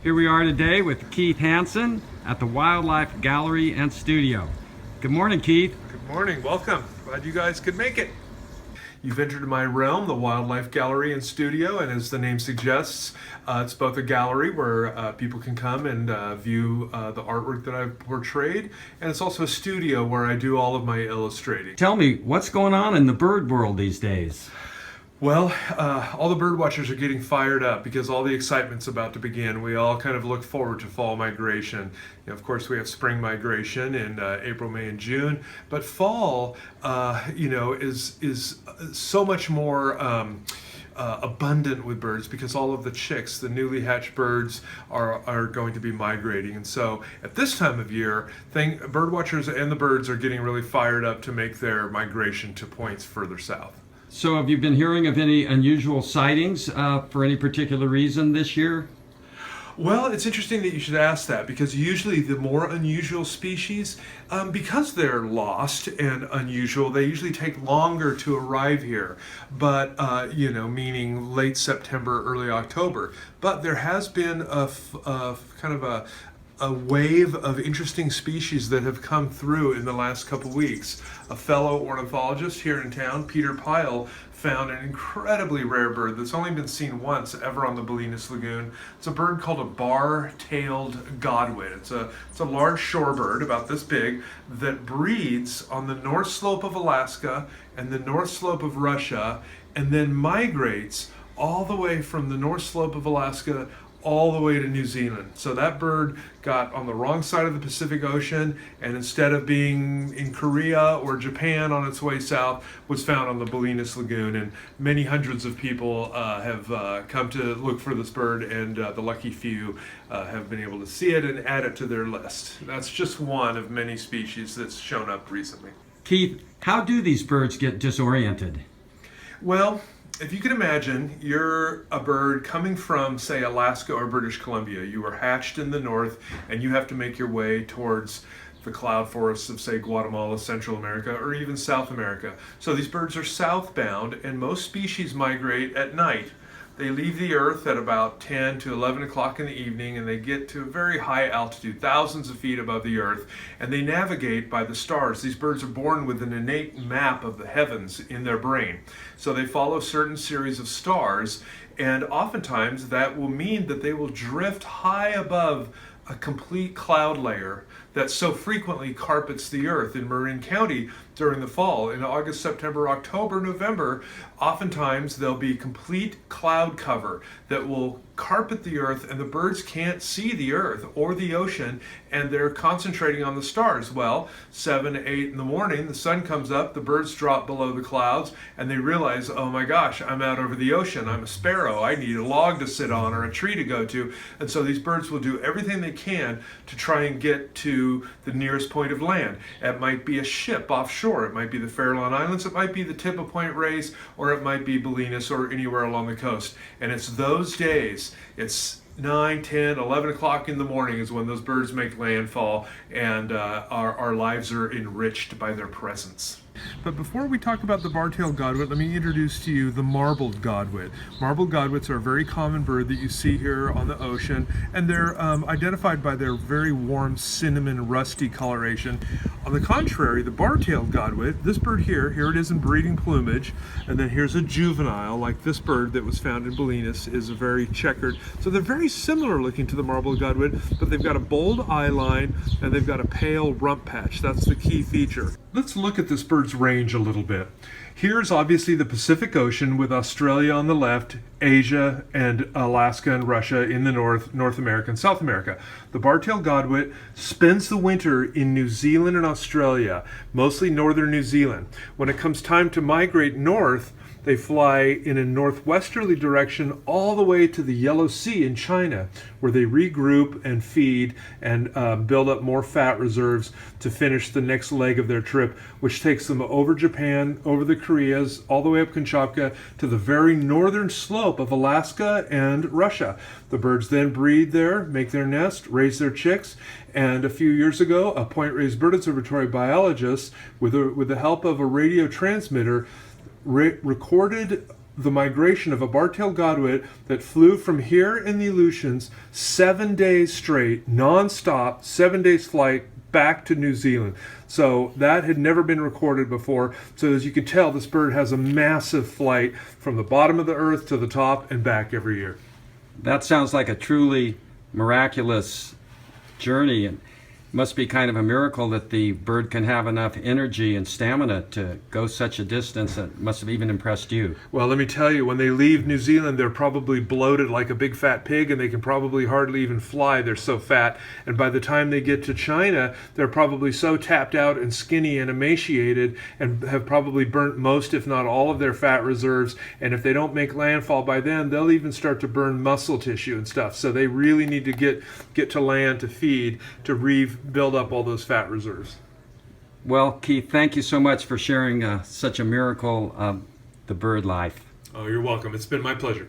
Here we are today with Keith Hansen at the Wildlife Gallery and Studio. Good morning, Keith. Good morning, welcome. Glad you guys could make it. You've entered my realm, the Wildlife Gallery and Studio, and as the name suggests, it's both a gallery where people can come and view the artwork that I've portrayed, and it's also a studio where I do all of my illustrating. Tell me, what's going on in the bird world these days? Well, all the bird watchers are getting fired up because all the excitement's about to begin. We all kind of look forward to fall migration. Of course, we have spring migration in April, May, and June, but fall, is so much more abundant with birds because all of the chicks, the newly hatched birds, are going to be migrating. And so at this time of year, bird watchers and the birds are getting really fired up to make their migration to points further south. So have you been hearing of any unusual sightings for any particular reason this year? Well, it's interesting that you should ask that because usually the more unusual species, because they're lost and unusual, they usually take longer to arrive here, but, meaning late September, early October. But there has been a wave of interesting species that have come through in the last couple weeks. A fellow ornithologist here in town, Peter Pyle, found an incredibly rare bird that's only been seen once ever on the Bolinas Lagoon. It's a bird called a bar-tailed godwit. It's a large shorebird about this big that breeds on the north slope of Alaska and the north slope of Russia and then migrates all the way from the north slope of Alaska all the way to New Zealand. So that bird got on the wrong side of the Pacific Ocean, and instead of being in Korea or Japan on its way south, was found on the Bolinas Lagoon. And many hundreds of people have come to look for this bird, and the lucky few have been able to see it and add it to their list. That's just one of many species that's shown up recently. Keith, how do these birds get disoriented? Well, if you can imagine, you're a bird coming from, say, Alaska or British Columbia. You were hatched in the north, and you have to make your way towards the cloud forests of, say, Guatemala, Central America, or even South America. So these birds are southbound, and most species migrate at night. They leave the earth at about 10 to 11 o'clock in the evening, and they get to a very high altitude, thousands of feet above the earth, and they navigate by the stars. These birds are born with an innate map of the heavens in their brain. So they follow a certain series of stars, and oftentimes that will mean that they will drift high above a complete cloud layer that so frequently carpets the earth. In Marin County during the fall, in August, September, October, November, oftentimes there'll be complete cloud cover that will carpet the earth, and the birds can't see the earth or the ocean, and they're concentrating on the stars. Well, 7 to 8 in the morning, the sun comes up, the birds drop below the clouds, and they realize, oh my gosh, I'm out over the ocean, I'm a sparrow, I need a log to sit on or a tree to go to. And so these birds will do everything they can to try and get to the nearest point of land. It might be a ship offshore, it might be the Farallon Islands, it might be the tip of Point Reyes, or it might be Bolinas or anywhere along the coast. And it's those days, it's 9, 10, 11 o'clock in the morning is when those birds make landfall, and our lives are enriched by their presence. But before we talk about the bar-tailed godwit, let me introduce to you the marbled godwit. Marbled godwits are a very common bird that you see here on the ocean, and they're identified by their very warm cinnamon rusty coloration. On the contrary, the bar-tailed godwit, this bird here it is in breeding plumage, and then here's a juvenile, like this bird that was found in Bolinas, is a very checkered. So they're very similar looking to the marbled godwit, but they've got a bold eye line, and they've got a pale rump patch. That's the key feature. Let's look at this bird's range a little bit. Here's obviously the Pacific Ocean with Australia on the left, Asia and Alaska and Russia in the north, North America and South America. The bar-tailed godwit spends the winter in New Zealand and Australia, mostly northern New Zealand. When it comes time to migrate north, they fly in a northwesterly direction all the way to the Yellow Sea in China, where they regroup and feed and build up more fat reserves to finish the next leg of their trip, which takes them over Japan, over the Koreas, all the way up Kamchatka to the very northern slope of Alaska and Russia. The birds then breed there, make their nest, raise their chicks, and a few years ago, a Point Reyes Bird Observatory biologist, with the help of a radio transmitter, recorded the migration of a bar-tailed godwit that flew from here in the Aleutians 7 days straight, non-stop, 7 days flight back to New Zealand. So that had never been recorded before. So as you can tell, this bird has a massive flight from the bottom of the earth to the top and back every year. That sounds like a truly miraculous journey, and must be kind of a miracle that the bird can have enough energy and stamina to go such a distance. That must have even impressed you. Well, let me tell you, when they leave New Zealand, they're probably bloated like a big fat pig, and they can probably hardly even fly. They're so fat. And by the time they get to China, they're probably so tapped out and skinny and emaciated, and have probably burnt most, if not all, of their fat reserves. And if they don't make landfall by then, they'll even start to burn muscle tissue and stuff. So they really need to get to land to feed, to build up all those fat reserves. Well, Keith, thank you so much for sharing such a miracle of the bird life. Oh, you're welcome. It's been my pleasure.